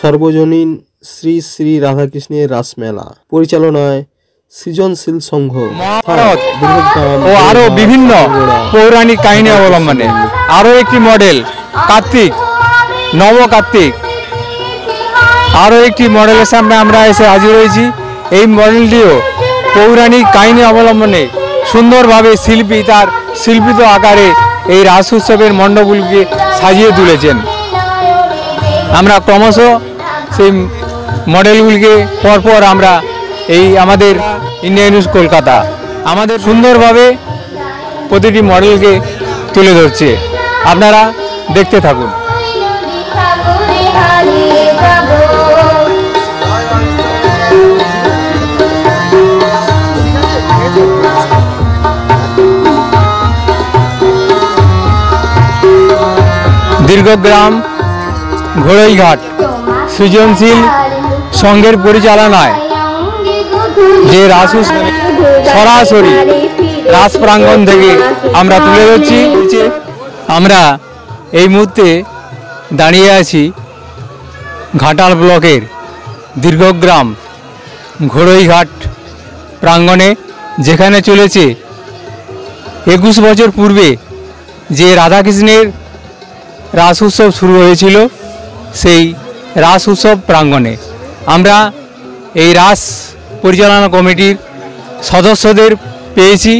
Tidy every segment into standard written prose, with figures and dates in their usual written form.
সর্বজনীন শ্রী শ্রী রাধাকৃষ্ণের রাসমেলা পরিচালনায় সৃজনশীল সংঘ ও আরো বিভিন্ন পৌরাণিক কাহিনী অবলম্বনে আরো একটি মডেল কার্তিক নব কার্তিক আরো একটি মডেলের সামনে আমরা এসে হাজির হয়েছি। এই মডেলটিও পৌরাণিক কাহিনী অবলম্বনে সুন্দরভাবে শিল্পী তার শিল্পিত আকারে এই রাস উৎসবের মণ্ডপগুলিকে সাজিয়ে তুলেছেন। আমরা ক্রমশ সেই মডেলগুলিকে পরপর আমরা এই আমাদের ইন্ডিয়া নিউজ কলকাতা আমাদের সুন্দরভাবে প্রতিটি মডেলকে তুলে ধরছে। আপনারা দেখতে থাকুন। দীর্ঘগ্রাম ঘোড়ইঘাট সৃজনশীল সংঘের পরিচালনায় যে রাস সরাসরি রাস প্রাঙ্গণ থেকে আমরা তুলে ধরছি। আমরা এই মুহূর্তে দাঁড়িয়ে আছি ঘাটাল ব্লকের দীর্ঘগ্রাম ঘোড়ইঘাট প্রাঙ্গণে, যেখানে চলেছে 21 বছর পূর্বে যে রাধাকৃষ্ণের রাস উৎসব শুরু হয়েছিল সেই রাস উৎসব প্রাঙ্গণে। আমরা এই রাস পরিচালনা কমিটির সদস্যদের পেয়েছি,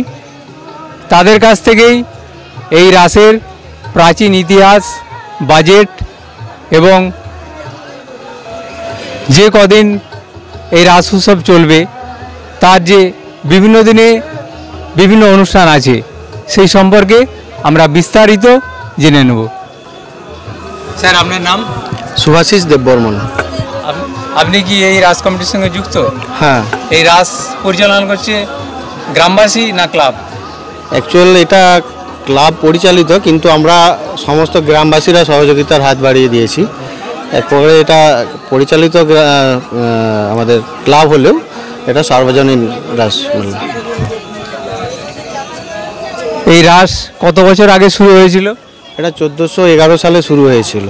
তাদের কাছ থেকেই এই রাসের প্রাচীন ইতিহাস, বাজেট এবং যে কদিন এই রাস উৎসব চলবে তার যে বিভিন্ন দিনে বিভিন্ন অনুষ্ঠান আছে সেই সম্পর্কে আমরা বিস্তারিত জেনে নেব। স্যার, আপনার নাম? শুভাশিস দেববর্মন। আপনি কি এই রাস কমিটির সঙ্গে যুক্ত? হ্যাঁ। এই রাস পরিচালনা করছে গ্রামবাসী না ক্লাব? অ্যাকচুয়াল এটা ক্লাব পরিচালিত, কিন্তু আমরা সমস্ত গ্রামবাসীরা সহযোগিতার হাত বাড়িয়ে দিয়েছি। এরপরে এটা পরিচালিত আমাদের ক্লাব হলেও এটা সার্বজনীন রাস। এই রাস কত বছর আগে শুরু হয়েছিল? এটা 1411 সালে শুরু হয়েছিল।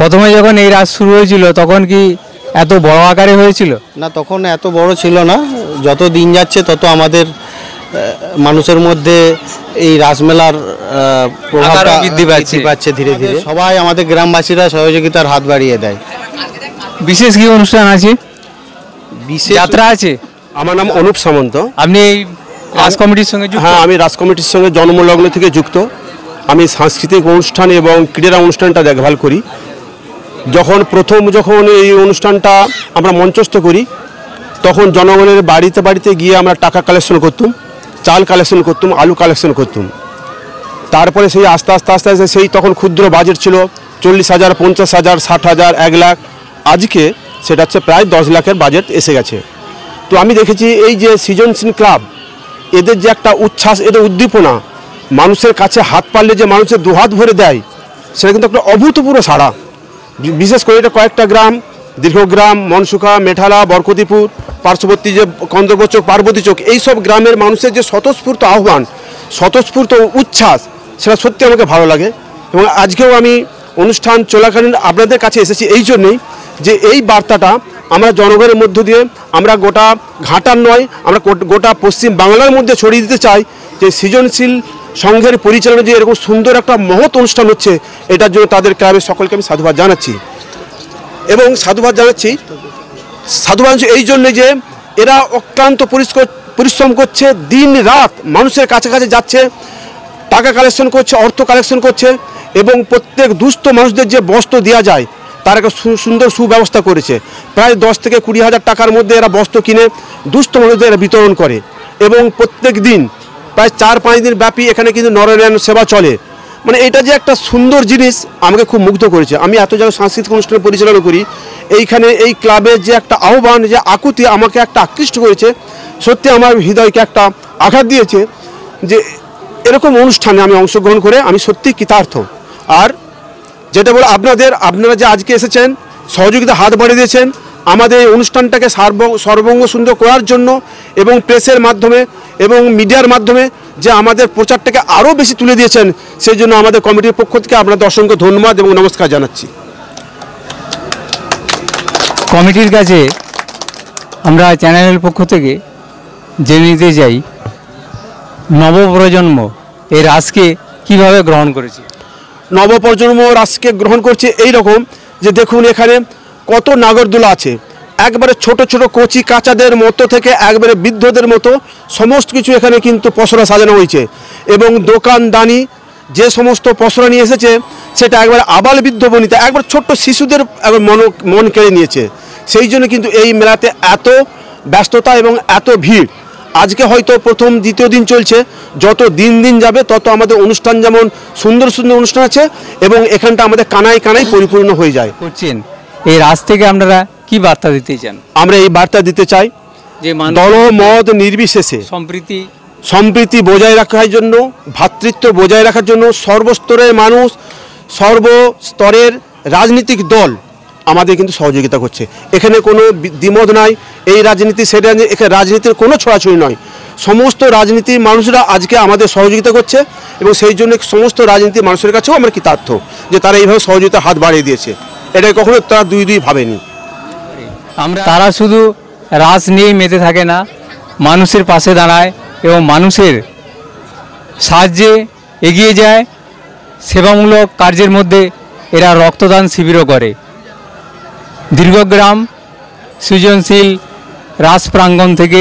প্রথমে যখন এই রাস শুরু হয়েছিল তখন কি এত বড় আকারে হয়েছিল? না, তখন এত বড় ছিল না। যত দিন যাচ্ছে তত আমাদের মানুষের মধ্যে এই রাসমেলার প্রভাবটা বৃদ্ধি পাচ্ছে ধীরে ধীরে। সবাই আমাদের গ্রামবাসীরা সহযোগিতার হাত বাড়িয়ে দেয়। বিশেষ কি অনুষ্ঠান আছে? বিশেষ যাত্রা আছে? আমার নাম অনুপ সামন্ত। আপনি এই রাস কমিটির সঙ্গে যুক্ত? হ্যাঁ, আমি রাস কমিটির সঙ্গে জন্মলগ্ন থেকে যুক্ত। আমি সাংস্কৃতিক অনুষ্ঠান এবং ক্রীড়া অনুষ্ঠানটা দেখভাল করি। যখন এই অনুষ্ঠানটা আমরা মঞ্চস্থ করি তখন জনগণের বাড়িতে বাড়িতে গিয়ে আমরা টাকা কালেকশন করতাম, চাল কালেকশন করতাম, আলু কালেকশন করতাম। তারপরে সেই আস্তে আস্তে সেই তখন ক্ষুদ্র বাজেট ছিল 40,000, 50,000, 60,000, 1 লাখ। আজকে সেটা হচ্ছে প্রায় 10 লাখের বাজেট এসে গেছে। তো আমি দেখেছি এই যে সৃজনশীল ক্লাব, এদের যে একটা উচ্ছ্বাস, এদের উদ্দীপনা, মানুষের কাছে হাত পারলে যে মানুষের দুহাত ভরে দেয়, সেটা কিন্তু একটা অভূতপূর্ব সাড়া। বিশেষ করে এটা কয়েকটা গ্রাম, দীর্ঘগ্রাম, মনসুখা, মেঠালা, বরকতিপুর, পার্শ্ববর্তী যে কন্দর্পচক, পার্বতীচক, এইসব গ্রামের মানুষের যে স্বতঃস্ফূর্ত আহ্বান, স্বতঃস্ফূর্ত উচ্ছ্বাস, সেটা সত্যি আমাকে ভালো লাগে। এবং আজকেও আমি অনুষ্ঠান চলাকালীন আপনাদের কাছে এসেছি এই জন্যেই যে এই বার্তাটা আমরা জনগণের মধ্য দিয়ে আমরা গোটা ঘাটার নয়, আমরা গোটা পশ্চিম বাংলার মধ্যে ছড়িয়ে দিতে চাই যে সৃজনশীল সংঘের পরিচালনা যে এরকম সুন্দর একটা মহৎ অনুষ্ঠান হচ্ছে, এটার জন্য তাদের ক্লাবের সকলকে আমি সাধুবাদ জানাচ্ছি। এবং সাধুবাদ জানাচ্ছি এই জন্যে যে এরা অক্লান্ত পরিশ্রম করছে, দিন রাত মানুষের কাছে কাছে যাচ্ছে, টাকা কালেকশন করছে, অর্থ কালেকশন করছে, এবং প্রত্যেক দুস্থ মানুষদের যে বস্ত্র দেওয়া যায় তার একটা সুন্দর সুব্যবস্থা করেছে। প্রায় 10 থেকে 20,000 টাকার মধ্যে এরা বস্ত্র কিনে দুস্থ মানুষদের এরা বিতরণ করে। এবং প্রত্যেক দিন প্রায় 4-5 দিন ব্যাপী এখানে কিন্তু নরনারায়ণ সেবা চলে। মানে এটা যে একটা সুন্দর জিনিস আমাকে খুব মুগ্ধ করেছে। আমি এত জায়গায় সাংস্কৃতিক অনুষ্ঠান পরিচালনা করি, এইখানে এই ক্লাবের যে একটা আহ্বান, যে আকুতি আমাকে একটা আকৃষ্ট করেছে, সত্যি আমার হৃদয়কে একটা আঘাত দিয়েছে যে এরকম অনুষ্ঠানে আমি অংশগ্রহণ করে আমি সত্যি কৃতার্থ। আর যেটা বলে আপনারা যে আজকে এসেছেন, সহযোগিতা হাত বাড়িয়ে দিয়েছেন আমাদের এই অনুষ্ঠানটাকে সর্বঙ্গ সুন্দর করার জন্য, এবং প্রেসের মাধ্যমে এবং মিডিয়ার মাধ্যমে যে আমাদের প্রচারটাকে আরও বেশি তুলে দিয়েছেন, সেই জন্য আমাদের কমিটির পক্ষ থেকে আপনাদের অসংখ্য ধন্যবাদ এবং নমস্কার জানাচ্ছি। কমিটির কাছে আমরা চ্যানেলের পক্ষ থেকে জেনে নিতে চাই নবপ্রজন্ম এই রাসকে কিভাবে গ্রহণ করেছে। নবপ্রজন্ম রাসকে গ্রহণ করছে এই রকম যে দেখুন এখানে কত নাগরদোলা আছে, একবারে ছোট ছোট কচি কাচাদের মতো থেকে একবারে বৃদ্ধদের মতো সমস্ত কিছু এখানে কিন্তু পসরা সাজানো হয়েছে এবং দোকানদানি যে সমস্ত পসরা নিয়ে এসেছে সেটা একবার আবাল বৃদ্ধ বনিতা একবার ছোট্ট শিশুদের একবার মন কেড়ে নিয়েছে। সেই জন্য কিন্তু এই মেলাতে এত ব্যস্ততা এবং এত ভিড়। আজকে হয়তো প্রথম দ্বিতীয় দিন চলছে, যত দিন দিন যাবে তত আমাদের অনুষ্ঠান যেমন সুন্দর সুন্দর অনুষ্ঠান আছে এবং এখানটা আমাদের কানায় কানায় পরিপূর্ণ হয়ে যায়। করছেন এই রাস থেকে আপনারা কি বার্তা দিতে চান? আমরা এই বার্তা দিতে চাই যে দল মত নির্বিশেষে সম্প্রীতি বজায় রাখার জন্য, ভ্রাতৃত্ব বজায় রাখার জন্য সর্বস্তরের মানুষ, সর্বস্তরের রাজনৈতিক দল আমাদের কিন্তু সহযোগিতা করছে। এখানে কোনো দ্বিমত নাই, এই রাজনীতি সেটা এখানে রাজনীতির কোনো ছড়াছড়ি নয়। সমস্ত রাজনীতির মানুষরা আজকে আমাদের সহযোগিতা করছে এবং সেই জন্য সমস্ত রাজনীতির মানুষের কাছেও আমরা কৃতার্থ যে তারা এইভাবে সহযোগিতার হাত বাড়িয়ে দিয়েছে। এটা কখনো তারা দুই ভাবেনি। তারা শুধু রাস নিয়েই মেতে থাকে না, মানুষের পাশে দাঁড়ায় এবং মানুষের সাহায্যে এগিয়ে যায়। সেবামূলক কার্যের মধ্যে এরা রক্তদান শিবিরও করে। দীর্ঘগ্রাম সৃজনশীল রাস প্রাঙ্গণ থেকে